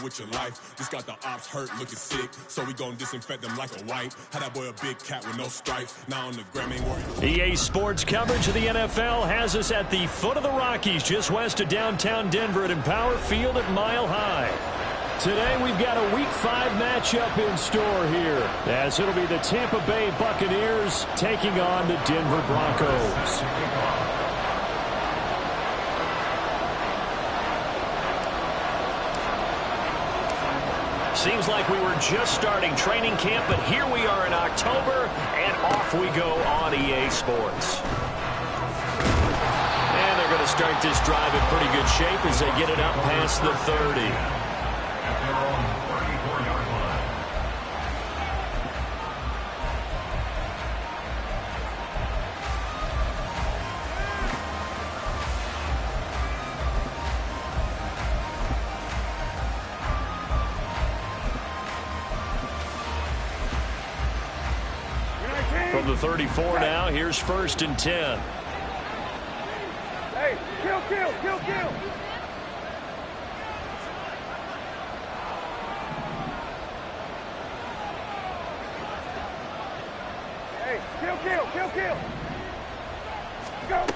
with your life. Just got the ops hurt, looking sick, so we gon' disinfect them like a wipe. Had that boy a big cat with no stripes. Now on the gram ain't working. EA Sports coverage of the NFL has us at the foot of the Rockies, just west of downtown Denver at Empower Field at Mile High. Today we've got a Week 5 matchup in store here, as it'll be the Tampa Bay Buccaneers taking on the Denver Broncos. Seems like we were just starting training camp, but here we are in October, and off we go on EA Sports. And they're going to start this drive in pretty good shape as they get it up past the 30. From the 34 now, here's 1st and 10. Hey, kill. Hey, kill. Go.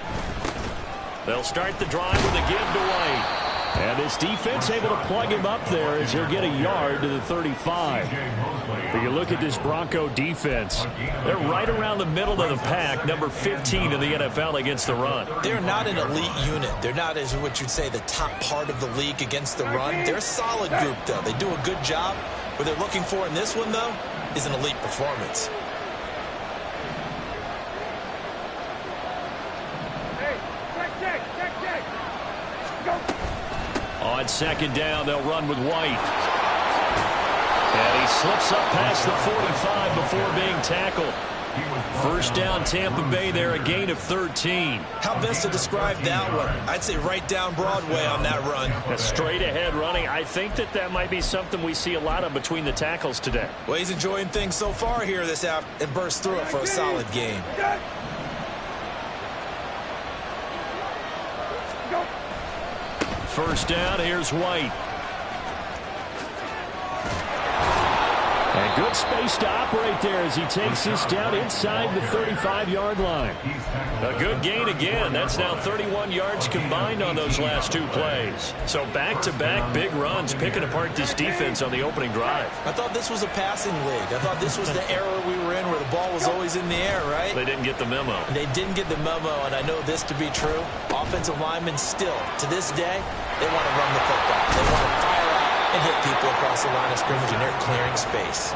They'll start the drive with a give to White. And this defense able to plug him up there as he'll get a yard to the 35. If you look at this Bronco defense, they're right around the middle of the pack, number 15 in the NFL against the run. They're not an elite unit. They're not, as what you'd say, the top part of the league against the run. They're a solid group, though. They do a good job. What they're looking for in this one, though, is an elite performance. On 2nd down, they'll run with White. And he slips up past the 45 before being tackled. 1st down, Tampa Bay there, a gain of 13. How best to describe that one? I'd say right down Broadway on that run. A straight ahead running. I think that might be something we see a lot of between the tackles today. Well, he's enjoying things so far here this half and burst through it for a solid game. 1st down, here's White. And good space to operate there as he takes this down inside the 35-yard line. A good gain again. That's now 31 yards combined on those last 2 plays. So back-to-back big runs, picking apart this defense on the opening drive. I thought this was a passing league. I thought this was the era we were in where the ball was always in the air, right? They didn't get the memo. They didn't get the memo, and I know this to be true. Offensive linemen still, to this day, they want to run the football. They want to fire out and hit people across the line of scrimmage, and they're clearing space.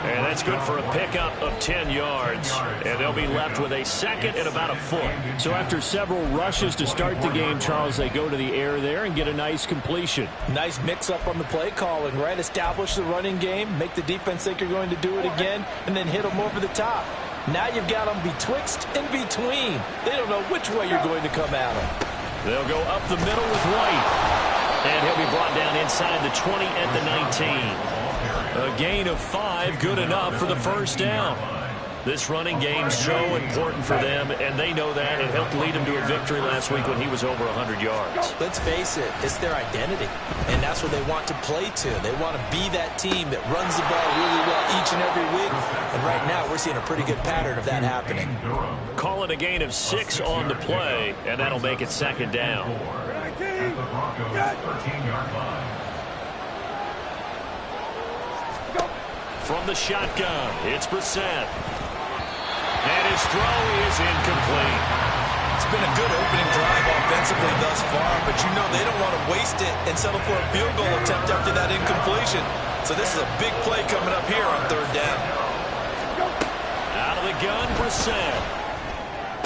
And that's good for a pickup of 10 yards. And they'll be left with a 2nd and about a foot. So after several rushes to start the game, Charles, they go to the air there and get a nice completion. Nice mix-up on the play calling, right? Establish the running game, make the defense think you're going to do it again, and then hit them over the top. Now you've got them betwixt and between. They don't know which way you're going to come at them. They'll go up the middle with White. And he'll be brought down inside the 20 at the 19. A gain of 5, good enough for the 1st down. This running game's so important for them, and they know that. It helped lead them to a victory last week when he was over 100 yards. Let's face it, it's their identity, and that's what they want to play to. They want to be that team that runs the ball really well each and every week, and right now we're seeing a pretty good pattern of that happening. Call it a gain of 6 on the play, and that'll make it 2nd down. From the shotgun, it's Brissett. And his throw is incomplete. It's been a good opening drive offensively thus far, but you know they don't want to waste it and settle for a field goal attempt after that incompletion. So this is a big play coming up here on 3rd down. Out of the gun, Brissett.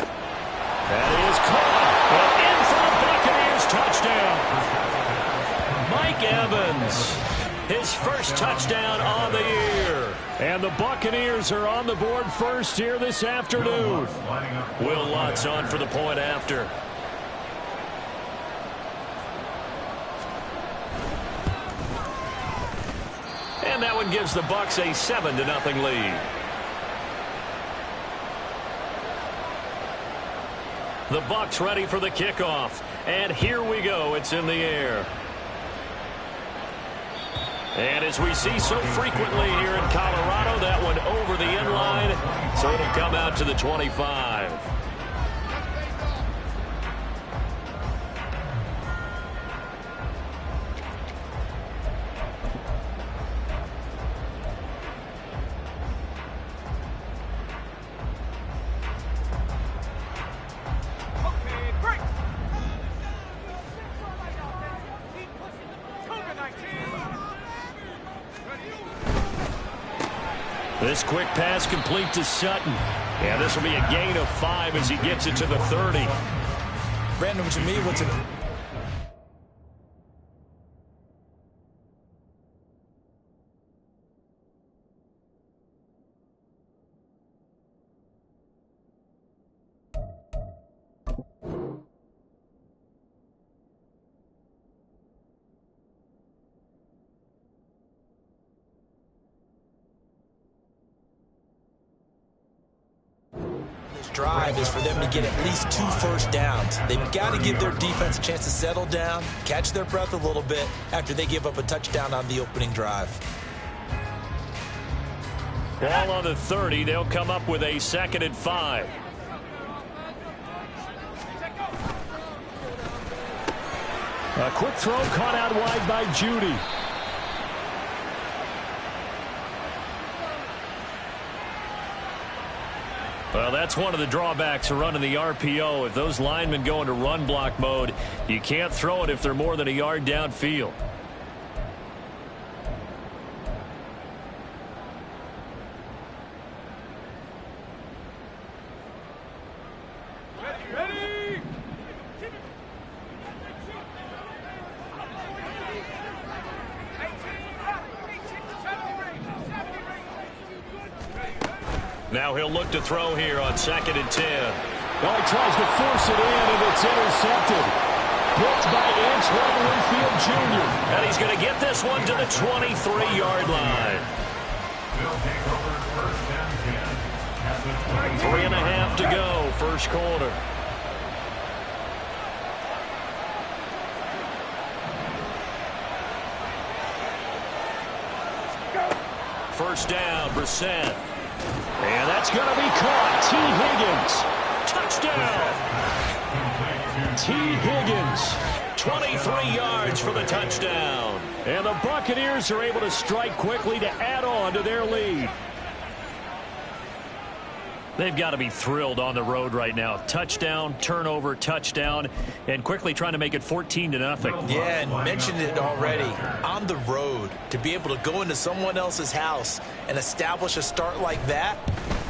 That is caught. And in for the Buccaneers touchdown. Mike Evans. His 1st touchdown on the year. And the Buccaneers are on the board first here this afternoon. Will Lutz on for the point after. And that one gives the Bucs a 7-0 lead. The Bucs ready for the kickoff. And here we go. It's in the air. And as we see so frequently here in Colorado, that one over the end line, so it'll come out to the 25. This quick pass complete to Sutton. Yeah, this will be a gain of 5 as he gets it to the 30. Brandon, to me, what's a... drive is for them to get at least 2 first downs. They've got to give their defense a chance to settle down, catch their breath a little bit after they give up a touchdown on the opening drive. Ball on the 30. They'll come up with a 2nd and 5. A quick throw caught out wide by Judy. Well, that's one of the drawbacks of running the RPO. If those linemen go into run block mode, you can't throw it if they're more than a yard downfield. Now he'll look to throw here on 2nd and 10. Well, he tries to force it in, and it's intercepted. Picked by Antoine Winfield Jr. And he's going to get this one to the 23-yard line. 3.5 to go, first quarter. First down, Brissett. And that's going to be caught. T. Higgins. Touchdown. T. Higgins, 23 yards for the touchdown. And the Buccaneers are able to strike quickly to add on to their lead. They've got to be thrilled on the road right now. Touchdown, turnover, touchdown, and quickly trying to make it 14-0. Yeah, and mentioned it already. On the road, to be able to go into someone else's house and establish a start like that,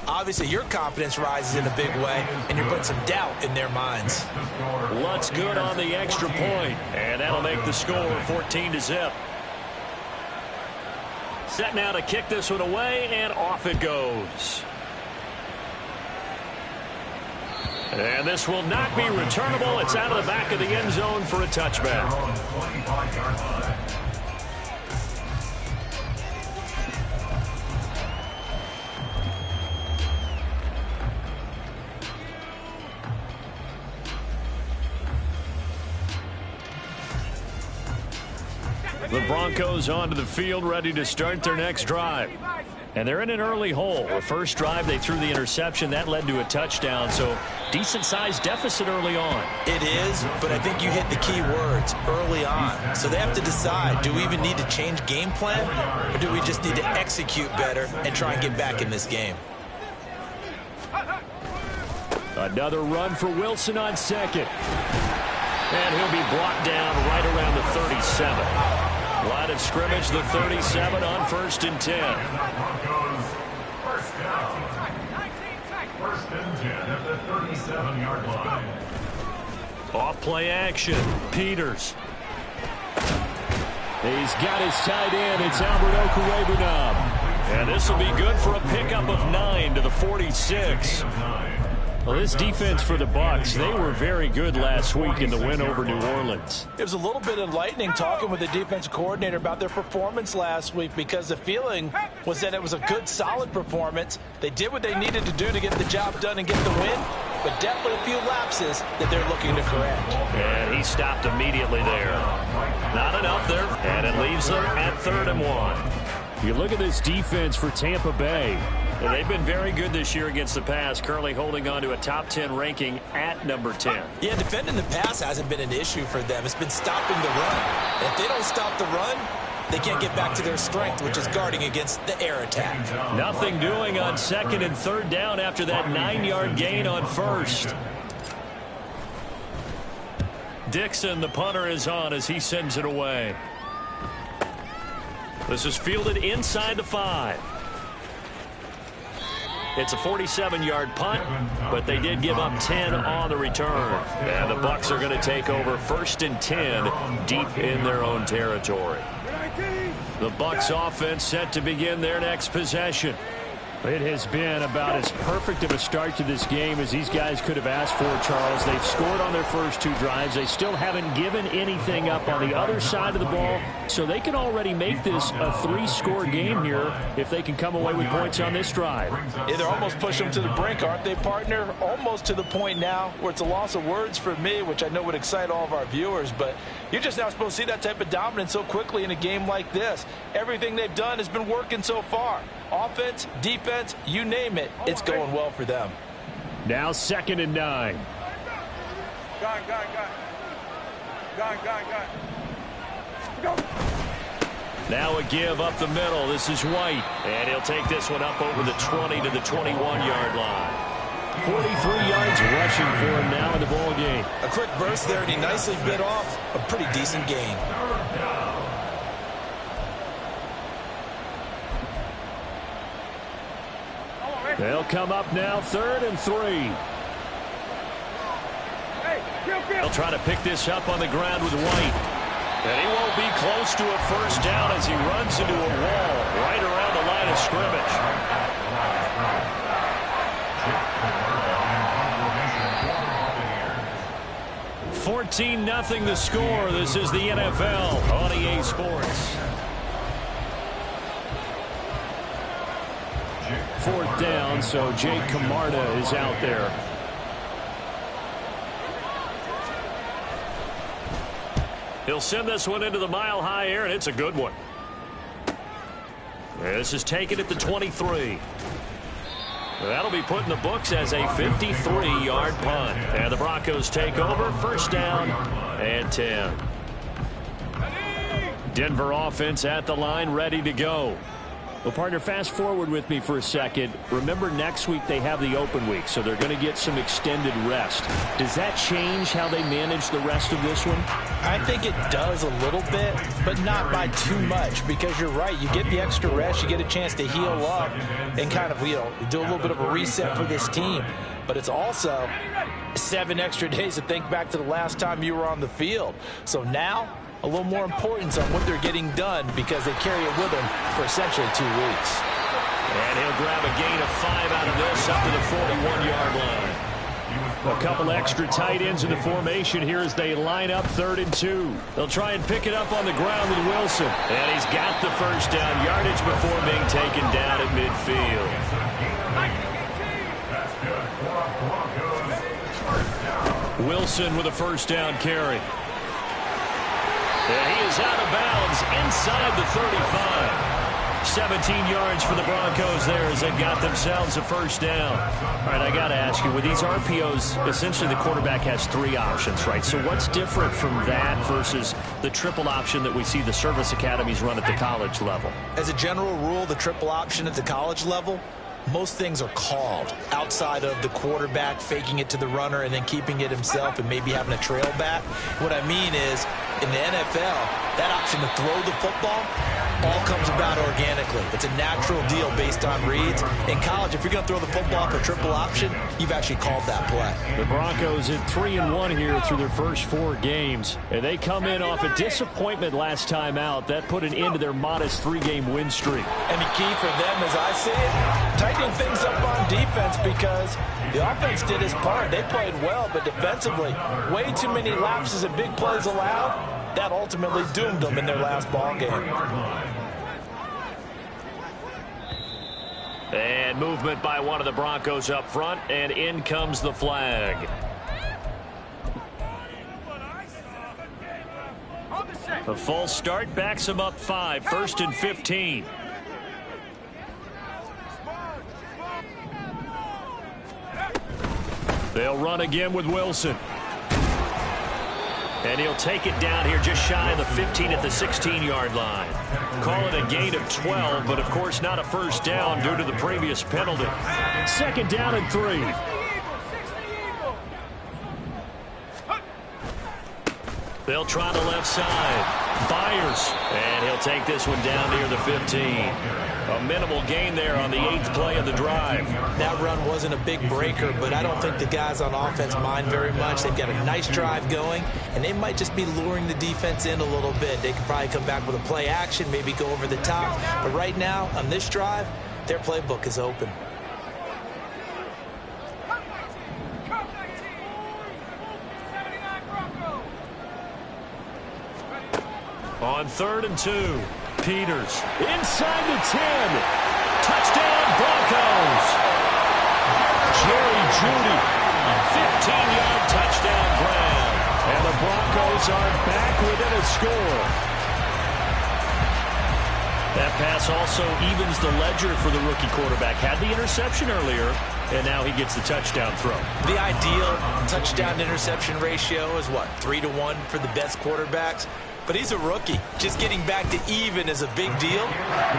obviously your confidence rises in a big way, and you're putting some doubt in their minds. Lutz good on the extra point, and that'll make the score 14-0. Set now to kick this one away, and off it goes. And this will not be returnable. It's out of the back of the end zone for a touchback. The Broncos onto the field, ready to start their next drive. And they're in an early hole. The first drive, they threw the interception. That led to a touchdown, so decent-sized deficit early on. It is, but I think you hit the key words, early on. So they have to decide, do we even need to change game plan, or do we just need to execute better and try and get back in this game? Another run for Wilson on 2nd. And he'll be brought down right around the 37. Line of scrimmage, the 37 on 1st and 10. First and 10 at the 37-yard line. Off play action. Peters. He's got his tight end. It's Albert Okwuegbunam. And this will be good for a pickup of 9 to the 46. Well, this defense for the Bucs, they were very good last week in the win over New Orleans. It was a little bit enlightening talking with the defensive coordinator about their performance last week, because the feeling was that it was a good, solid performance. They did what they needed to do to get the job done and get the win, but definitely a few lapses that they're looking to correct. And he stopped immediately there. Not enough there, and it leaves them at 3rd and 1. You look at this defense for Tampa Bay. And they've been very good this year against the pass, currently holding on to a top 10 ranking at number 10. Yeah, defending the pass hasn't been an issue for them. It's been stopping the run. And if they don't stop the run, they can't get back to their strength, which is guarding against the air attack. Nothing doing on 2nd and 3rd down after that 9-yard gain on 1st. Dixon, the punter, is on as he sends it away. This is fielded inside the 5. It's a 47-yard punt, but they did give up 10 on the return. And the Bucs are going to take over 1st and 10 deep in their own territory. The Bucs offense set to begin their next possession. It has been about as perfect of a start to this game as these guys could have asked for, Charles. They've scored on their first 2 drives. They still haven't given anything up on the other side of the ball, so they can already make this a 3-score game here if they can come away with points on this drive. Yeah, they're almost pushing them to the brink, aren't they, partner? Almost to the point now where it's a loss of words for me, which I know would excite all of our viewers, but you're just not supposed to see that type of dominance so quickly in a game like this. Everything they've done has been working so far. Offense, defense, you name it, it's going well for them. Now 2nd and 9. Go. Now a give up the middle. This is White, and he'll take this one up over the 20 to the 21-yard line. 43 yards rushing for him now in the ball game. A quick burst there, and he nicely bit off a pretty decent gain. They'll come up now 3rd and 3. They'll try to pick this up on the ground with White. And he won't be close to a 1st down as he runs into a wall right around the line of scrimmage. 14-0 the score. This is the NFL on EA Sports. 4th down, so Jake Camarda is out there. He'll send this one into the mile-high air, and it's a good one. This is taken at the 23. That'll be put in the books as a 53-yard punt. And the Broncos take over, 1st down and 10. Denver offense at the line, ready to go. Well, partner, fast forward with me for a second. Remember, next week they have the open week, so they're going to get some extended rest. Does that change how they manage the rest of this one? I think it does a little bit, but not by too much, because you're right. You get the extra rest, you get a chance to heal up and kind of, do a little bit of a reset for this team. But it's also 7 extra days to think back to the last time you were on the field. So now, a little more importance on what they're getting done because they carry it with them for essentially 2 weeks. And he'll grab a gain of 5 out of this up to the 41-yard line. A couple extra tight ends in the formation here as they line up 3rd and 2. They'll try and pick it up on the ground with Wilson. And he's got the 1st down yardage before being taken down at midfield. Wilson with a 1st down carry. And he is out of bounds inside the 35. 17 yards for the Broncos there as they got themselves a 1st down. All right, I got to ask you, with these RPOs, essentially the quarterback has 3 options, right? So what's different from that versus the triple option that we see the service academies run at the college level? As a general rule, the triple option at the college level, most things are called outside of the quarterback faking it to the runner and then keeping it himself and maybe having a trail back. What I mean is, in the NFL, that option to throw the football all comes about organically. It's a natural deal based on reads. In college, if you're going to throw the football for triple option, you've actually called that play. The Broncos at 3-1 here through their first 4 games. And they come in off a disappointment last time out. That put an end to their modest 3-game win streak. And the key for them, as I see it, tightening things up on defense because the offense did its part. They played well, but defensively, way too many lapses and big plays allowed. That ultimately doomed them in their last ball game. And movement by one of the Broncos up front, and in comes the flag. On the set. A false start backs him up 5, 1st and 15. They'll run again with Wilson. And he'll take it down here just shy of the 15 at the 16-yard line. Call it a gain of 12, but of course not a first down due to the previous penalty. 2nd down and 3. They'll try the left side. Byers. And he'll take this one down near the 15. A minimal gain there on the 8th play of the drive. That run wasn't a big breaker, but I don't think the guys on offense mind very much. They've got a nice drive going, and they might just be luring the defense in a little bit. They could probably come back with a play action, maybe go over the top. But right now, on this drive, their playbook is open. On 3rd and 2, Peters inside the 10. Touchdown, Broncos. Jerry Jeudy, 15-yard touchdown grab. And the Broncos are back within a score. That pass also evens the ledger for the rookie quarterback. Had the interception earlier, and now he gets the touchdown throw. The ideal touchdown-interception ratio is, what, 3-to-1 for the best quarterbacks? But he's a rookie. Just getting back to even is a big deal.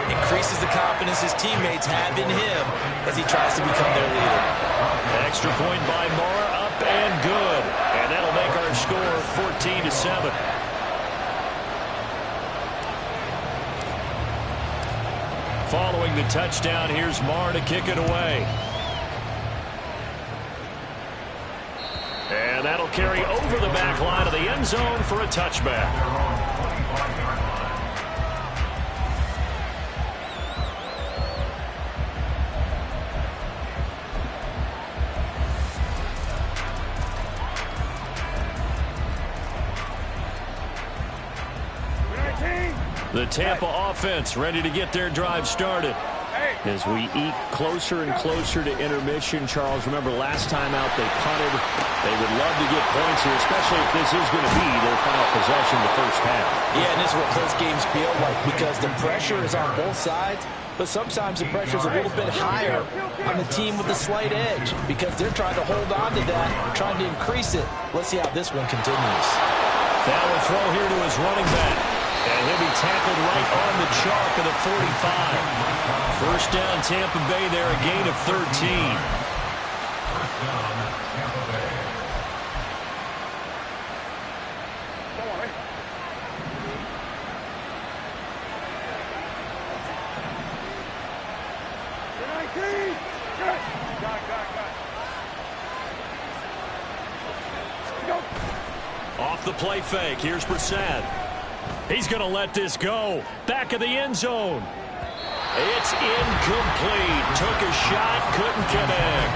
Increases the confidence his teammates have in him as he tries to become their leader. Extra point by Moore, up and good. And that'll make our score 14-7. Following the touchdown, here's Moore to kick it away. And that'll carry over the back line of the end zone for a touchback. The Tampa offense ready to get their drive started. As we eke closer and closer to intermission, Charles, remember last time out they punted. They would love to get points here, especially if this is going to be their final possession the first half. Yeah, and this is what close games feel like because the pressure is on both sides, but sometimes the pressure is a little bit higher on the team with the slight edge because they're trying to hold on to that, trying to increase it. Let's see how this one continues. That will throw here to his running back. And he'll be tackled right on the chalk of the 45. First down, Tampa Bay there, a gain of 13. Off the play fake, here's Brissett. He's going to let this go. Back of the end zone. It's incomplete. Took a shot, couldn't connect.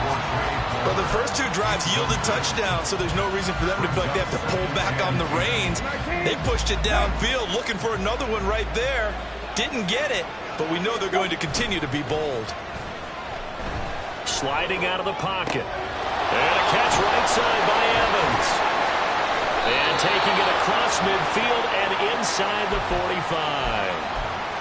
Well, the first two drives yielded touchdowns, so there's no reason for them to feel like they have to pull back on the reins. They pushed it downfield, looking for another one right there. Didn't get it, but we know they're going to continue to be bold. Sliding out of the pocket. And a catch right side by Evans. And taking it across midfield and inside the 45.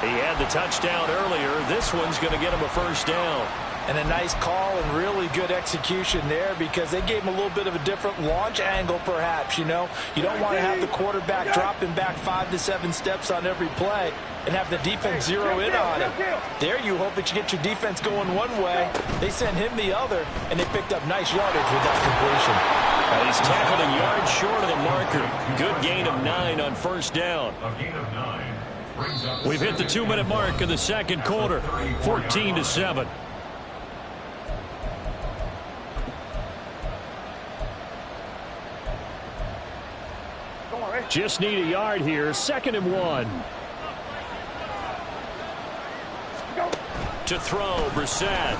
He had the touchdown earlier. This one's going to get him a first down. And a nice call and really good execution there because they gave him a little bit of a different launch angle perhaps, you know. You don't want to have the quarterback dropping back 5 to 7 steps on every play and have the defense zero in on him. There you hope that you get your defense going one way. They sent him the other, and they picked up nice yardage with that completion. Well, he's tackled a yard short of the marker. Good gain of 9 on first down. A gain of 9. We've hit the 2-minute mark in the second quarter, 14-7. Just need a yard here. 2nd and 1. To throw, Brissett.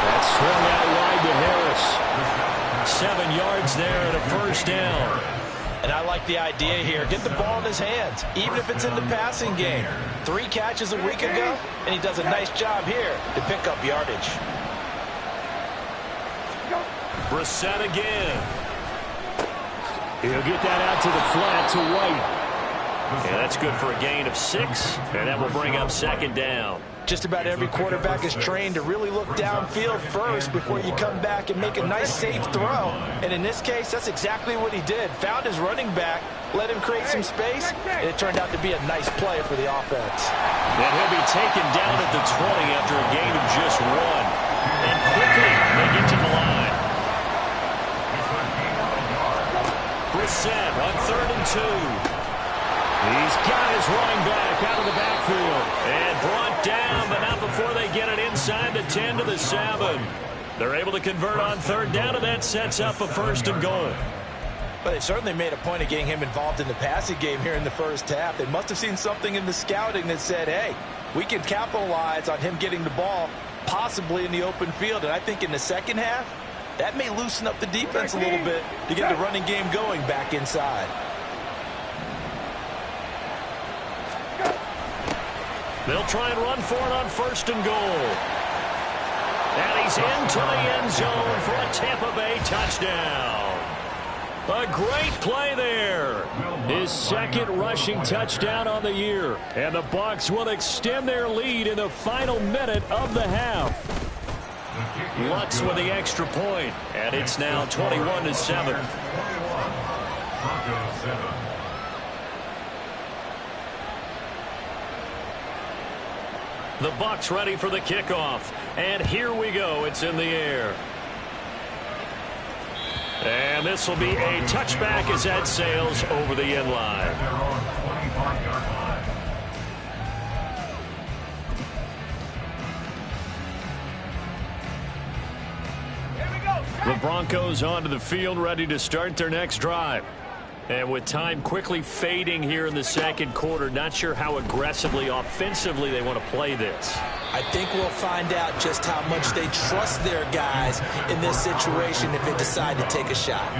That's swung out wide to Harris. 7 yards there and a first down. And I like the idea here. Get the ball in his hands, even if it's in the passing game. 3 catches a week ago, and he does a nice job here to pick up yardage. Brissett again. He'll get that out to the flat to White. And that's good for a gain of 6, and that will bring up second down. Just about every quarterback is trained to really look downfield first before you come back and make a nice, safe throw. And in this case, that's exactly what he did. Found his running back, let him create some space, and it turned out to be a nice play for the offense. And he'll be taken down at the 20 after a gain of just 1. And quickly, they get to the line. Brissett on 3rd and 2. He's got his running back out of the backfield. And brought down, but not before they get it inside the 10 to the 7. They're able to convert on 3rd down, and that sets up a 1st and goal. But they certainly made a point of getting him involved in the passing game here in the first half. They must have seen something in the scouting that said, hey, we can capitalize on him getting the ball, possibly in the open field. And I think in the second half, that may loosen up the defense a little bit to get the running game going back inside. They'll try and run for it on 1st and goal. And he's into the end zone for a Tampa Bay touchdown. A great play there. His 2nd rushing touchdown on the year. And the Bucs will extend their lead in the final minute of the half. Lutz with the extra point. And it's now 21-7. Broncos 7. The Bucs ready for the kickoff. And here we go. It's in the air. And this will be a touchback as that sails over the end line. The Broncos onto the field, ready to start their next drive. And with time quickly fading here in the second quarter, not sure how aggressively, offensively they want to play this. I think we'll find out just how much they trust their guys in this situation if they decide to take a shot.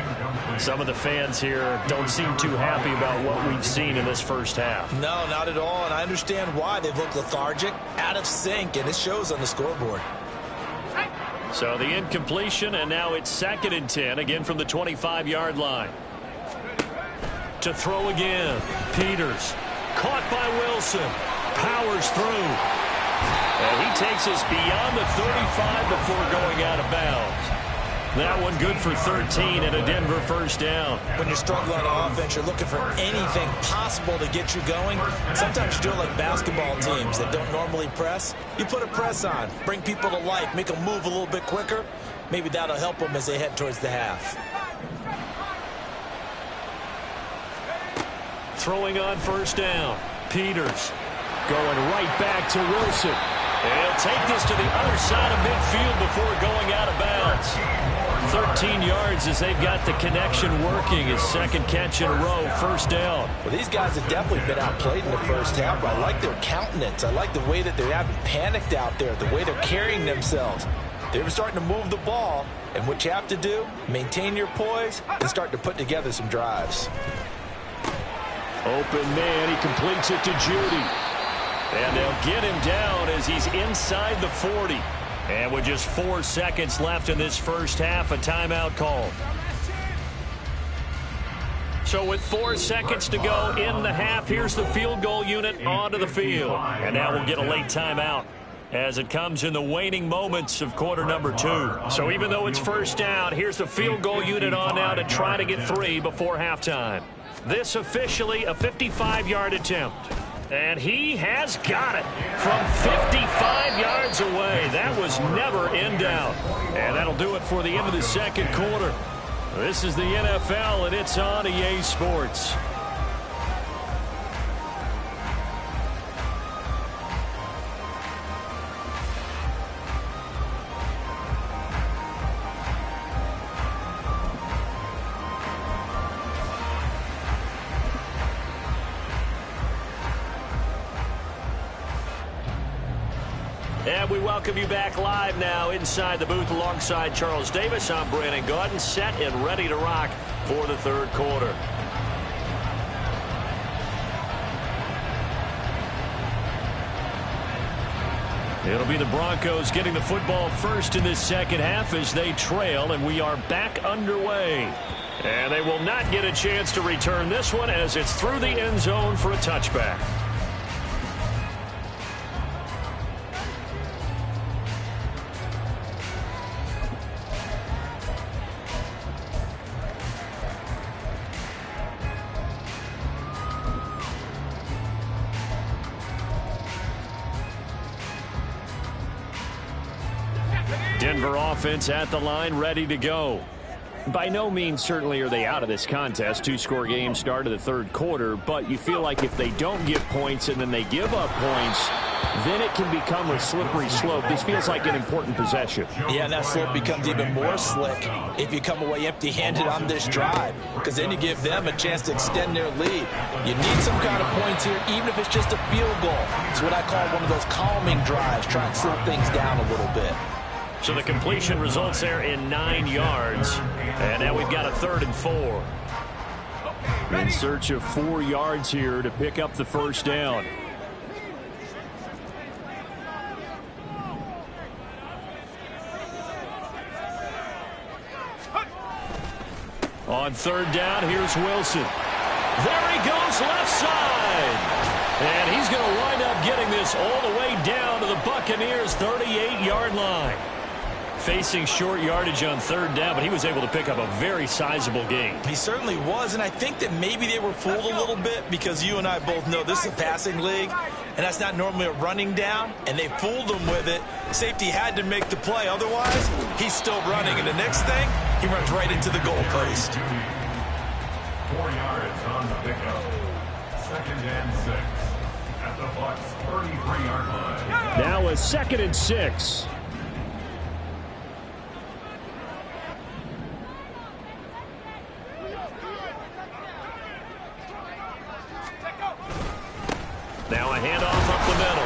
Some of the fans here don't seem too happy about what we've seen in this first half. No, not at all, and I understand why. They've looked lethargic, out of sync, and it shows on the scoreboard. So the incompletion, and now it's 2nd and 10, again from the 25-yard line. To throw again. Peters. Caught by Wilson. Powers through. And he takes us beyond the 35 before going out of bounds. That one good for 13 and a Denver 1st down. When you're struggling on offense, you're looking for anything possible to get you going. Sometimes you do it like basketball teams that don't normally press. You put a press on, bring people to life, make them move a little bit quicker. Maybe that'll help them as they head towards the half. Throwing on 1st down. Peters going right back to Wilson. And he'll take this to the other side of midfield before going out of bounds. 13 yards as they've got the connection working. His 2nd catch in a row, 1st down. Well, these guys have definitely been outplayed in the first half, but I like their countenance. I like the way that they haven't panicked out there, the way they're carrying themselves. They're starting to move the ball, and what you have to do, maintain your poise and start to put together some drives. Open man, he completes it to Judy. And they'll get him down as he's inside the 40. And with just 4 seconds left in this first half, a timeout called. So with 4 seconds to go in the half, here's the field goal unit onto the field. And now we'll get a late timeout as it comes in the waning moments of quarter number 2. So even though it's 1st down, here's the field goal unit on now to try to get 3 before halftime. This officially a 55-yard attempt. And he has got it from 55 yards away. That was never in doubt. And that'll do it for the end of the second quarter. This is the NFL, and it's on EA Sports. And we welcome you back live now inside the booth alongside Charles Davis. I'm Brandon Gaudin, set and ready to rock for the third quarter. It'll be the Broncos getting the football first in this second half as they trail, and we are back underway. And they will not get a chance to return this one as it's through the end zone for a touchback. Denver offense at the line, ready to go. By no means certainly are they out of this contest. Two-score game start of the third quarter, but you feel like if they don't get points and then they give up points, then it can become a slippery slope. This feels like an important possession. Yeah, and that slope becomes even more slick if you come away empty-handed on this drive, because then you give them a chance to extend their lead. You need some kind of points here, even if it's just a field goal. It's what I call one of those calming drives, try and slow things down a little bit. So the completion results there in 9 yards. And now we've got a 3rd and 4. In search of 4 yards here to pick up the first down. On 3rd down, here's Wilson. There he goes, left side. And he's going to wind up getting this all the way down to the Buccaneers' 38-yard line. Facing short yardage on 3rd down, but he was able to pick up a very sizable gain. He certainly was, and I think that maybe they were fooled a little bit because you and I both know this is a passing league, and that's not normally a running down, and they fooled him with it. Safety had to make the play. Otherwise, he's still running, and the next thing, he runs right into the goal post. 4 yards on the pickup. 2nd and 6 at the Bucs' 33-yard line. Now a 2nd and 6. Now a handoff up the middle.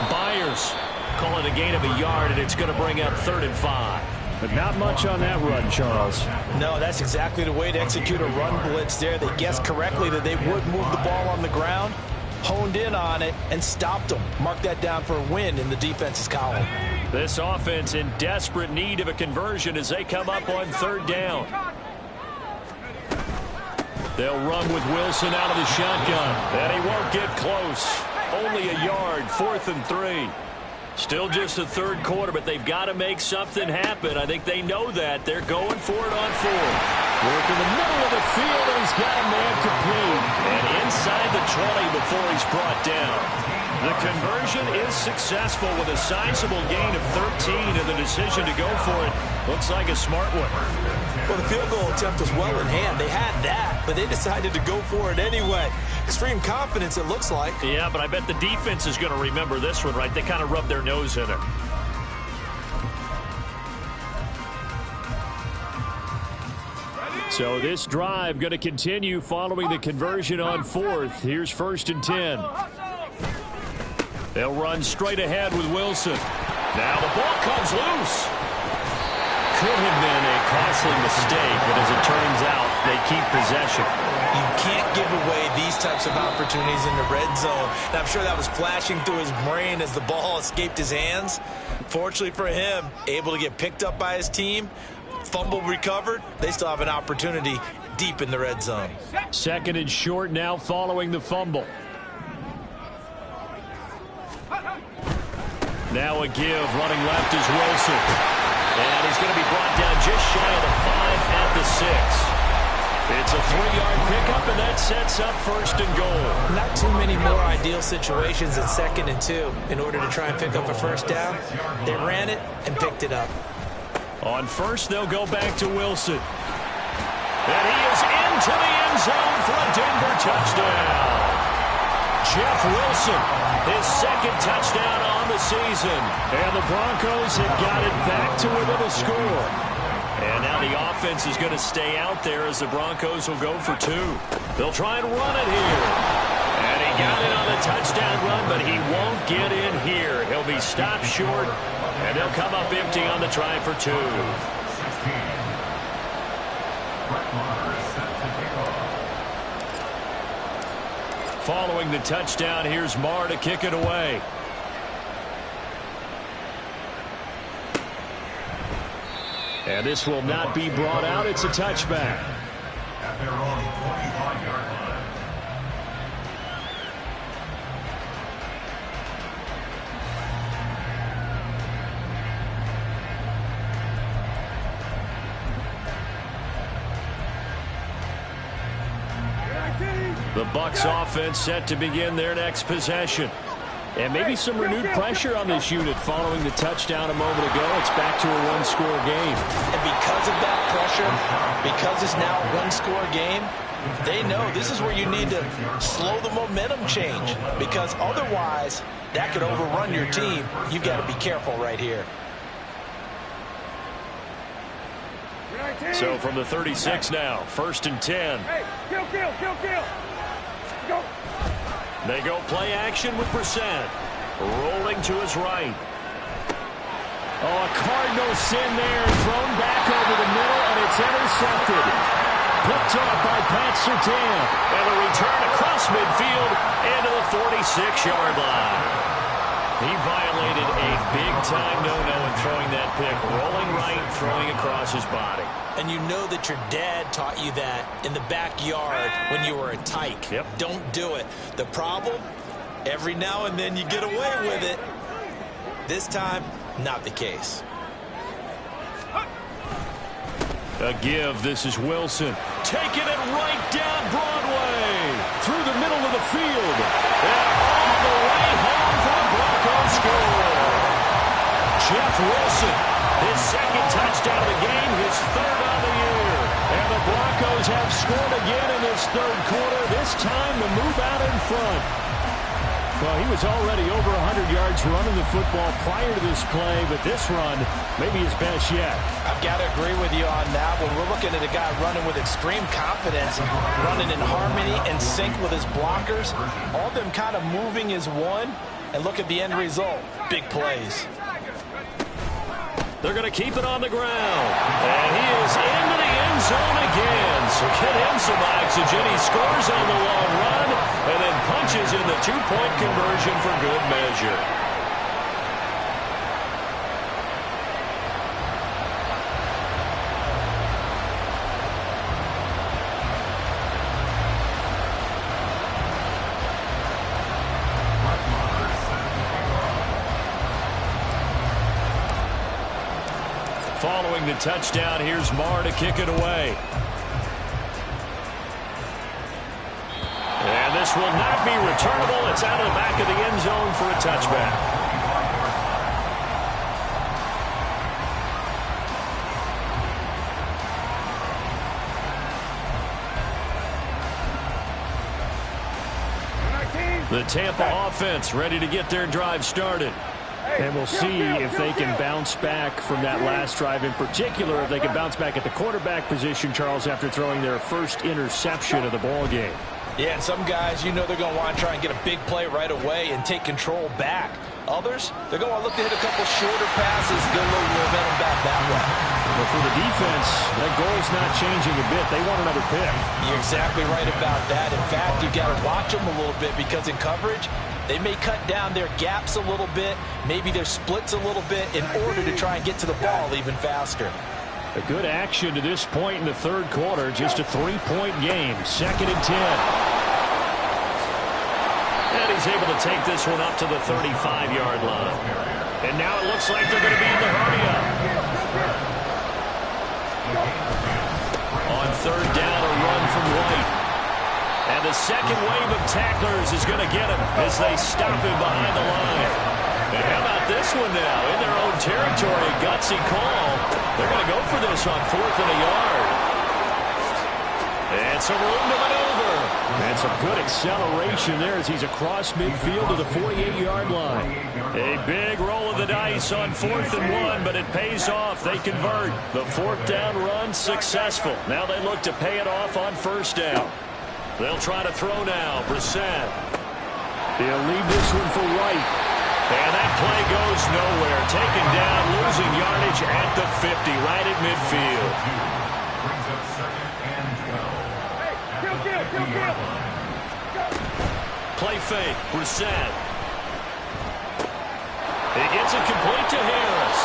Byers call it a gain of a yard, and it's going to bring up 3rd and 5. But not much on that run, Charles. No, that's exactly the way to execute a run blitz there. They guessed correctly that they would move the ball on the ground, honed in on it, and stopped them. Mark that down for a win in the defense's column. This offense in desperate need of a conversion as they come up on 3rd down. They'll run with Wilson out of the shotgun, and he won't get close. Only a yard, 4th and 3. Still just the third quarter, but they've got to make something happen. I think they know that. They're going for it on 4th. Work in the middle of the field, and he's got a man complete. And inside the 20 before he's brought down. The conversion is successful with a sizable gain of 13, and the decision to go for it looks like a smart one. Well, the field goal attempt was well in hand. They had that, but they decided to go for it anyway. Extreme confidence, it looks like. Yeah, but I bet the defense is going to remember this one, right? They kind of rubbed their nose in it. So this drive going to continue following the conversion on 4th. Here's 1st and 10. They'll run straight ahead with Wilson. Now the ball comes loose. Could have been a costly mistake, but as it turns out, they keep possession. You can't give away these types of opportunities in the red zone. And I'm sure that was flashing through his brain as the ball escaped his hands. Fortunately for him, able to get picked up by his team, fumble recovered. They still have an opportunity deep in the red zone. 2nd and short now following the fumble. Now a give, running left is Wilson. And he's going to be brought down just shy of the 5 at the 6. It's a 3-yard pickup, and that sets up 1st and goal. Not too many more ideal situations than 2nd and 2 in order to try and pick up a first down. They ran it and picked it up. On 1st, they'll go back to Wilson. And he is into the end zone for a Denver touchdown. Jeff Wilson, his 2nd touchdown on the season. And the Broncos have got it back to within a score. And now the offense is going to stay out there as the Broncos will go for 2. They'll try and run it here. And he got it on the touchdown run, but he won't get in here. He'll be stopped short, and they'll come up empty on the try for 2. Following the touchdown, here's Marr to kick it away. And this will not be brought out. It's a touchback. their own 25-yard line. The Bucs offense set to begin their next possession. And maybe some renewed pressure on this unit following the touchdown a moment ago. It's back to a one-score game. And because of that pressure, because it's now a one-score game, they know this is where you need to slow the momentum change, because otherwise that could overrun your team. You've got to be careful right here. So from the 36 now, 1st and 10. Hey, kill. Go. They go play action with Brissett. Rolling to his right. Oh, a Cardinal sin there, thrown back over the middle, and it's intercepted. Picked off by Pat Surtain. And the return across midfield into the 46-yard line. He violated a big-time no-no in throwing that pick. Rolling right, throwing across his body. And you know that your dad taught you that in the backyard when you were a tyke. Yep. Don't do it. The problem, every now and then you get away with it. This time, not the case. A give. This is Wilson. Taking it right down Broadway. Through the middle of the field. And all the way home for the Broncos score. Jeff Wilson, his second touchdown of the game, his third on the year. And the Broncos have scored again in this third quarter, this time to move out in front. Well, he was already over 100 yards running the football prior to this play, but this run may be his best yet. I've got to agree with you on that one. We're looking at a guy running with extreme confidence, running in harmony and sync with his blockers, all of them kind of moving as one, and look at the end result. Big plays. They're going to keep it on the ground. And he is into the end zone again. So get him some oxygen. He scores on the long run and then punches in the two-point conversion for good measure. Following the touchdown, here's Marr to kick it away. And this will not be returnable. It's out of the back of the end zone for a touchback. The Tampa offense ready to get their drive started. And we'll see if they can bounce back from that last drive, in particular if they can bounce back at the quarterback position, Charles, after throwing their first interception of the ball game. Yeah, and some guys, you know they're going to want to try and get a big play right away and take control back. Others, they're going to look to hit a couple shorter passes, get a little momentum back that way. But for the defense, that goal's not changing a bit. They want another pick. You're exactly right about that. In fact, you've got to watch them a little bit, because in coverage, they may cut down their gaps a little bit, maybe their splits a little bit, in order to try and get to the ball even faster. A good action to this point in the third quarter. Just a 3-point game. 2nd and 10. And he's able to take this one up to the 35-yard line. And now it looks like they're going to be in the hurry-up. On third down, a run from White. And the second wave of tacklers is going to get him as they stop him behind the line. And how about this one now? In their own territory, gutsy call. They're going to go for this on 4th and a yard. And some room to maneuver. And some good acceleration there as he's across midfield to the 48-yard line. A big roll of the dice on 4th and 1, but it pays off. They convert. The 4th down run successful. Now they look to pay it off on 1st down. They'll try to throw now. Brissett. They'll leave this one for White. And that play goes nowhere. Taken down, losing yardage at the 50, right at midfield. Brings up 2nd and 12. Kill. Play fake. Brissett. He gets it complete to Harris.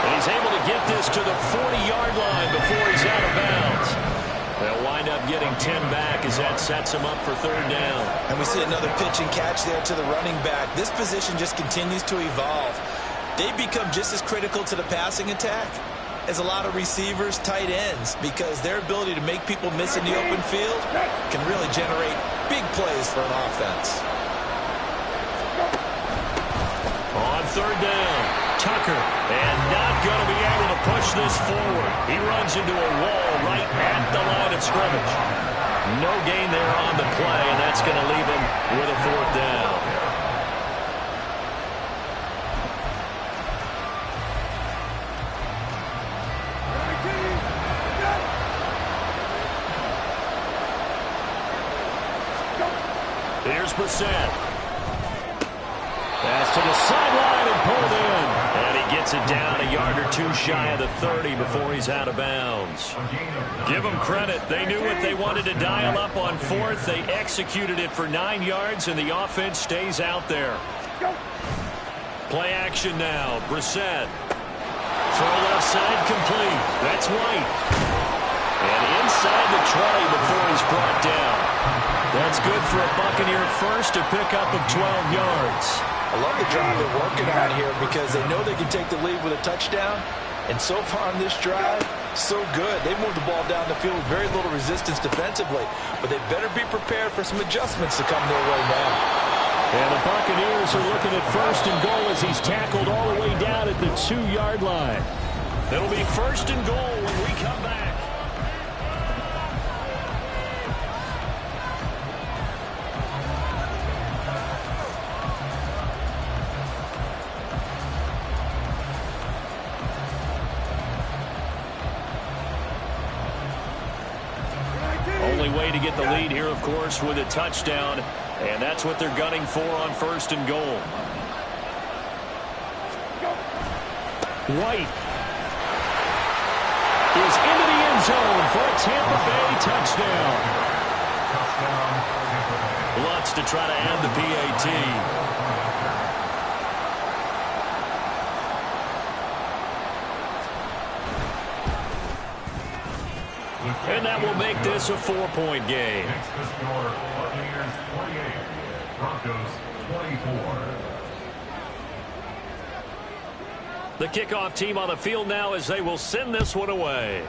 And he's able to get this to the 40-yard line before he's out of bounds. They'll wind up getting 10 back as that sets him up for third down. And we see another pitch and catch there to the running back. This position just continues to evolve. They become just as critical to the passing attack as a lot of receivers, tight ends, because their ability to make people miss in the open field can really generate big plays for an offense. On third down, Tucker, and not going to be able to push this forward. He runs into a wall right at the line of scrimmage. No gain there on the play, and that's going to leave him with a fourth down. Here's Brissett. Pass to the sideline and pulled in. And he gets it down a yard or two shy of the 30 before he's out of bounds. Give them credit. They knew what they wanted to dial up on fourth. They executed it for 9 yards, and the offense stays out there. Play action now. Brissett. Throw left side complete. That's White. And inside the 20 before he's brought down. That's good for a Buccaneer first, a pickup of 12 yards. I love the drive they're working on here because they know they can take the lead with a touchdown. And so far on this drive, so good. They moved the ball down the field with very little resistance defensively. But they better be prepared for some adjustments to come their way now. And the Buccaneers are looking at first and goal as he's tackled all the way down at the 2-yard line. It'll be first and goal when we come back. Way to get the lead here, of course, with a touchdown, and that's what they're gunning for on first and goal. White is into the end zone for a Tampa Bay touchdown. Lutz to try to add the PAT. And that will make this a 4-point game. Next to score, Buccaneers 28, Broncos 24. The kickoff team on the field now as they will send this one away.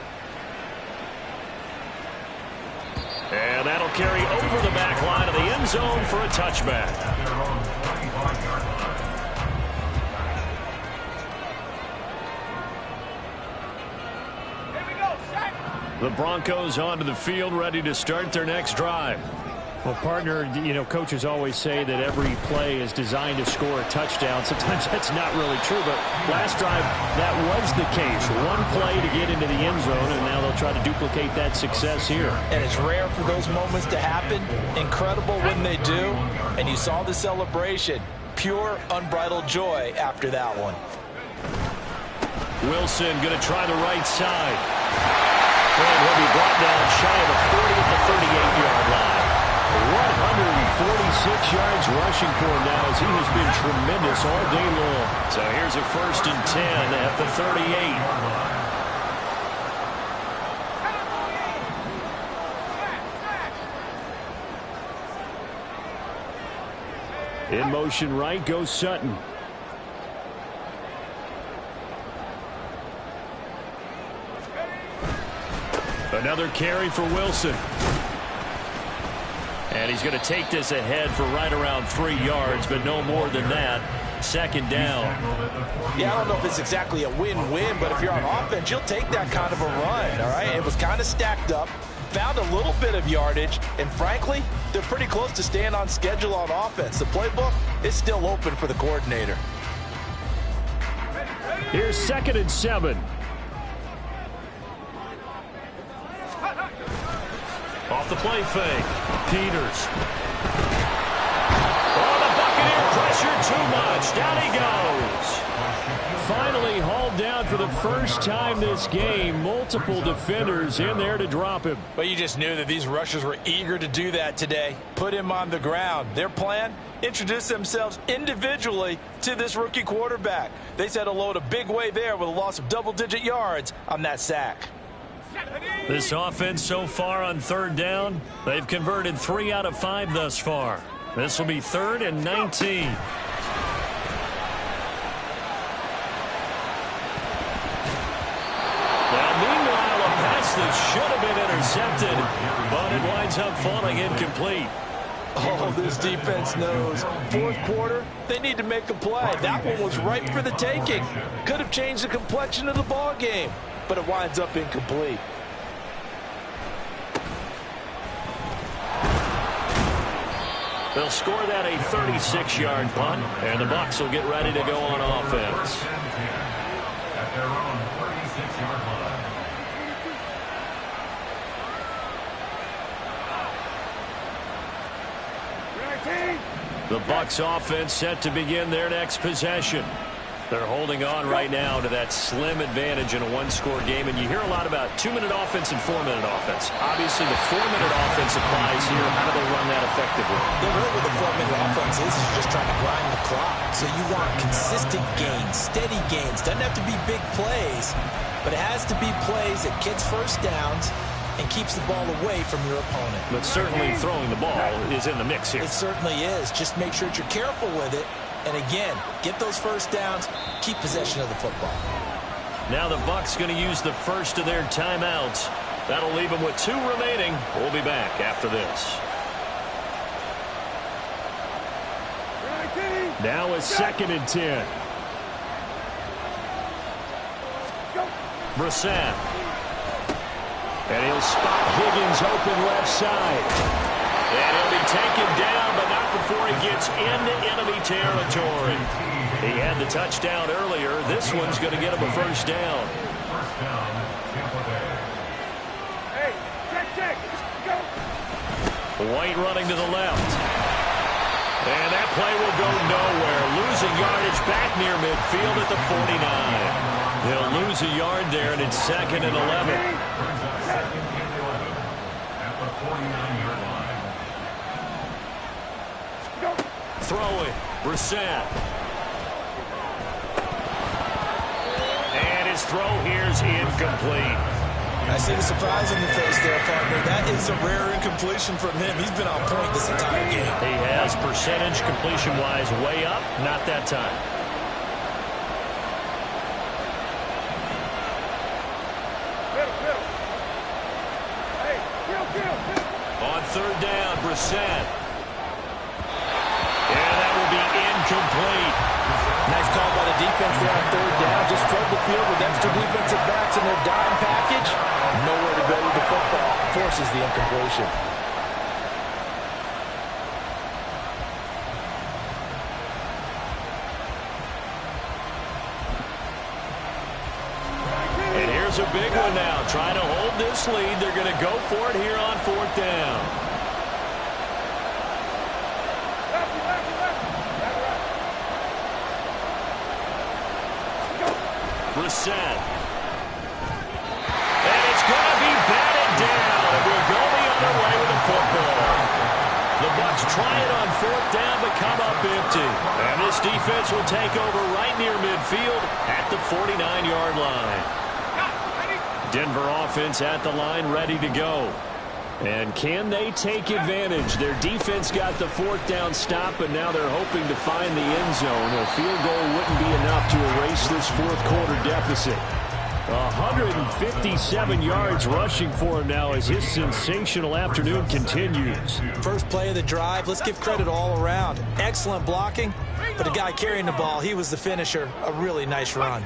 And that'll carry over the back line of the end zone for a touchback. At their own 25-yard line. The Broncos onto the field, ready to start their next drive. Well, partner, you know, coaches always say that every play is designed to score a touchdown. Sometimes that's not really true, but last drive, that was the case. One play to get into the end zone, and now they'll try to duplicate that success here. And it's rare for those moments to happen. Incredible when they do. And you saw the celebration. Pure, unbridled joy after that one. Wilson going to try the right side. And he'll be brought down shy of the 40 at the 38-yard line. 146 yards rushing for him now as he has been tremendous all day long. So here's a first and 10 at the 38. In motion right goes Sutton. Another carry for Wilson. And he's going to take this ahead for right around 3 yards, but no more than that. Second down. Yeah, I don't know if it's exactly a win-win, but if you're on offense, you'll take that kind of a run, all right? It was kind of stacked up, found a little bit of yardage, and frankly, they're pretty close to staying on schedule on offense. The playbook is still open for the coordinator. Here's 2nd and 7. Off the play fake. Peters. Oh, the Buccaneer pressure too much. Down he goes. Finally hauled down for the first time this game. Multiple defenders in there to drop him. But you just knew that these rushers were eager to do that today. Put him on the ground. Their plan? Introduce themselves individually to this rookie quarterback. They said hello to Big Way there with a loss of double-digit yards on that sack. This offense so far on third down, they've converted 3 out of 5 thus far. This will be 3rd and 19. Now, meanwhile, a pass that should have been intercepted, but it winds up falling incomplete. Oh, this defense knows. Fourth quarter, they need to make a play. That one was ripe for the taking. Could have changed the complexion of the ball game, but it winds up incomplete. They'll score that a 36-yard punt, and the Bucs will get ready to go on offense. At their own 36-yard line. The Bucs offense set to begin their next possession. They're holding on right now to that slim advantage in a one-score game, and you hear a lot about 2-minute offense and 4-minute offense. Obviously, the 4-minute offense applies here. How do they run that effectively? Yeah, really what the 4-minute offense is just trying to grind the clock. So you want consistent gains, steady gains. Doesn't have to be big plays, but it has to be plays that gets first downs and keeps the ball away from your opponent. But certainly throwing the ball is in the mix here. It certainly is. Just make sure that you're careful with it. And again, get those first downs, keep possession of the football. Now the Bucs going to use the first of their timeouts. That'll leave them with 2 remaining. We'll be back after this. Now it's 2nd and 10. Brissett. And he'll spot Higgins open left side. And he'll be taken down, but not before he gets into enemy territory. He had the touchdown earlier. This one's going to get him a first down. First down, Tampa Bay. Hey, check, go. White running to the left. And that play will go nowhere. Losing yardage back near midfield at the 49. They'll lose a yard there, and it's 2nd and 11. At the 49-yard line. Throwing, Brissett. And his throw here's incomplete. I see the surprise on your face there, partner. That is a rare incompletion from him. He's been on point this entire game. He has percentage completion-wise way up, not that time. Middle. Hey, kill. On 3rd down, Brissett. And that will be incomplete. Nice call by the defense there on 3rd down. Just flood the field with extra defensive backs in their dime package. Nowhere to go with the football. Forces the incompletion. And here's a big one now. Trying to hold this lead. They're going to go for it here on 4th down. Brissett. And it's going to be batted down. And we'll go the other way with the football. The Bucs try it on 4th down, but come up empty. And this defense will take over right near midfield at the 49-yard line. Denver offense at the line, ready to go. And can they take advantage? Their defense got the 4th down stop, and now they're hoping to find the end zone. A field goal wouldn't be enough to erase this 4th quarter deficit. 157 yards rushing for him now as his sensational afternoon continues. First play of the drive. Let's give credit all around. Excellent blocking, but the guy carrying the ball, he was the finisher. A really nice run.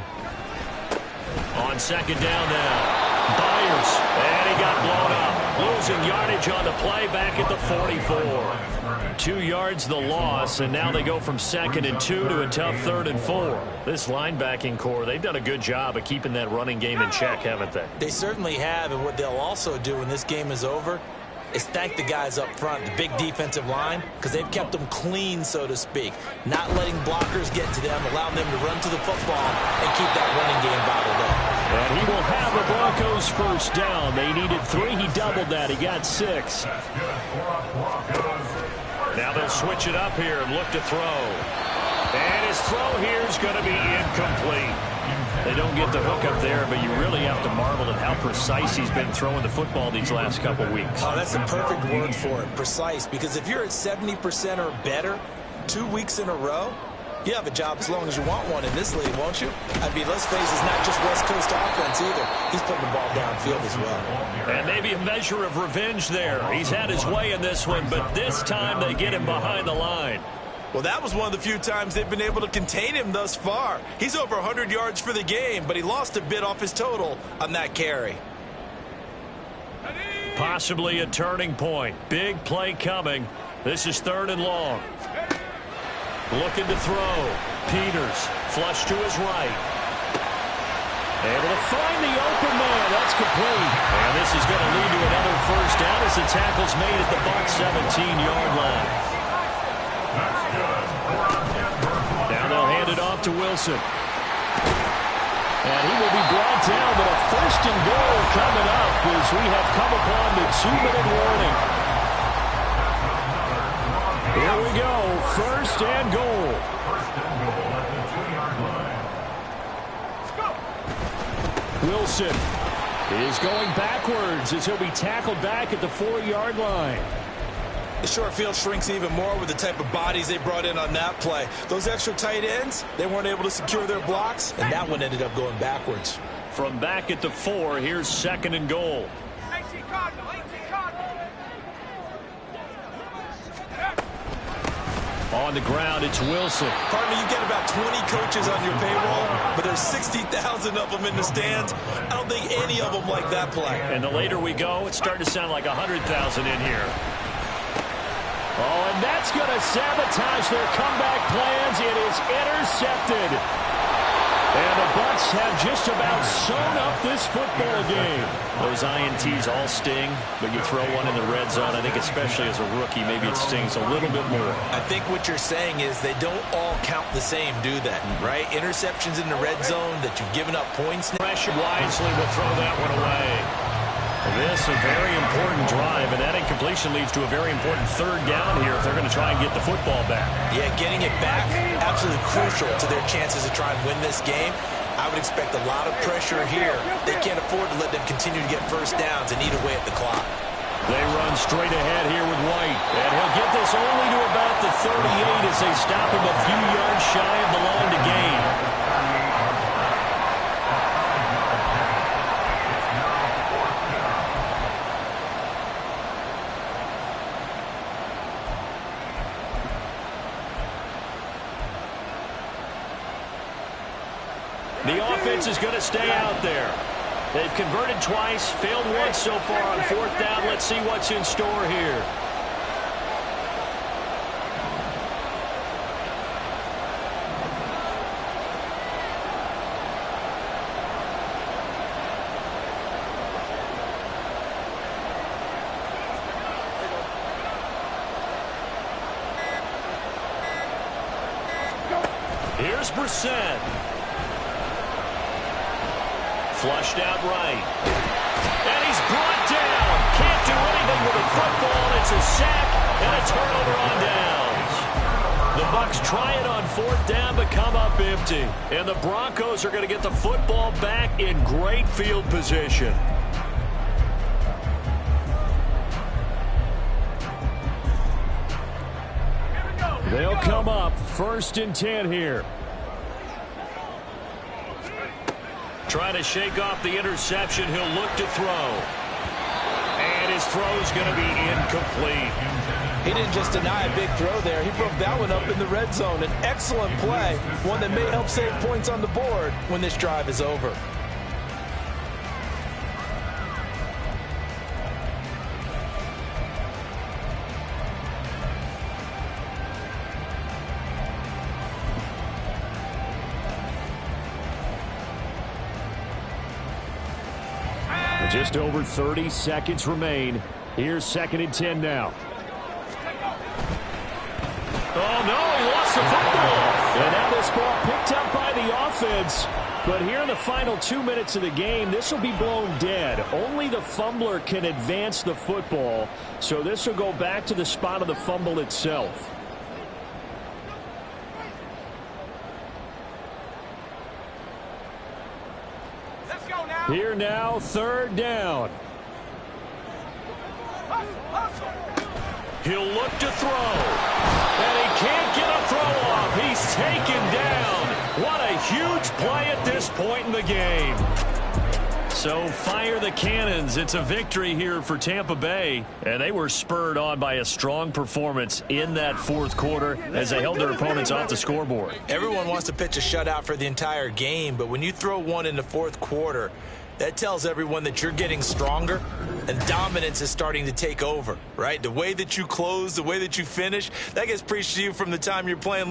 On 2nd down now. Byers, and he got blown up. Losing yardage on the play back at the 44. 2 yards the loss, and now they go from 2nd and 2 to a tough 3rd and 4. This linebacking core, they've done a good job of keeping that running game in check, haven't they? They certainly have, and what they'll also do when this game is over is thank the guys up front, the big defensive line, because they've kept them clean, so to speak. Not letting blockers get to them, allowing them to run to the football and keep that running game bottled up. And he will have the Broncos first down. They needed 3. He doubled that. He got 6. Now they'll switch it up here and look to throw. And his throw here is going to be incomplete. They don't get the hook up there, but you really have to marvel at how precise he's been throwing the football these last couple weeks. Oh, that's the perfect word for it, precise, because if you're at 70% or better 2 weeks in a row, you have a job as long as you want one in this league, won't you? I mean, let's face it, it's not just West Coast offense either. He's putting the ball downfield as well. And maybe a measure of revenge there. He's had his way in this one, but this time they get him behind the line. Well, that was one of the few times they've been able to contain him thus far. He's over 100 yards for the game, but he lost a bit off his total on that carry. Possibly a turning point. Big play coming. This is 3rd and long. Looking to throw. Peters, flush to his right. Able to find the open man. That's complete. And this is going to lead to another first down as the tackle's made at the Bucs 17-yard line. Now they'll hand it off to Wilson. And he will be brought down, but a 1st and goal coming up as we have come upon the 2-minute warning. Here we go, 1st and goal. Wilson is going backwards as he'll be tackled back at the 4-yard line. The short field shrinks even more with the type of bodies they brought in on that play. Those extra tight ends, they weren't able to secure their blocks, and that one ended up going backwards. From back at the 4, here's 2nd and goal. On the ground, it's Wilson. Pardon me, you get about 20 coaches on your payroll, but there's 60,000 of them in the stands. I don't think any of them like that play. And the later we go, it's starting to sound like 100,000 in here. Oh, and that's going to sabotage their comeback plans. It is intercepted. And the Bucs have just about sewn up this football game. Those INTs all sting, but you throw one in the red zone, I think especially as a rookie, maybe it stings a little bit more. I think what you're saying is they don't all count the same, do that, right? Interceptions in the red zone that you've given up points. Pressure wisely will throw that one away. This a very important drive, and that incompletion leads to a very important 3rd down here if they're going to try and get the football back. Yeah, getting it back, absolutely crucial to their chances to try and win this game. I would expect a lot of pressure here. They can't afford to let them continue to get first downs and eat away at the clock. They run straight ahead here with White, and he'll get this only to about the 38 as they stop him a few yards shy of the line to gain. The offense is going to stay out there. They've converted twice, failed once so far on 4th down. Let's see what's in store here. Here's Brissett. Flushed out right. And he's brought down. Can't do anything with the football. It's a sack and a turnover on downs. The Bucs try it on 4th down but come up empty. And the Broncos are going to get the football back in great field position. They'll come up 1st and 10 here. Trying to shake off the interception. He'll look to throw. And his throw's going to be incomplete. He didn't just deny a big throw there. He broke that one up in the red zone. An excellent play, one that may help save points on the board when this drive is over. Just over 30 seconds remain. Here's 2nd and 10 now. Oh, no, he lost the football. And now this ball picked up by the offense. But here in the final 2 minutes of the game, this will be blown dead. Only the fumbler can advance the football. So this will go back to the spot of the fumble itself. Here now, third down. He'll look to throw. And he can't get a throw off. He's taken down. What a huge play at this point in the game. So fire the cannons. It's a victory here for Tampa Bay. And they were spurred on by a strong performance in that fourth quarter as they held their opponents off the scoreboard. Everyone wants to pitch a shutout for the entire game, but when you throw one in the fourth quarter, that tells everyone that you're getting stronger and dominance is starting to take over, right? The way that you close, the way that you finish, that gets preached to you from the time you're playing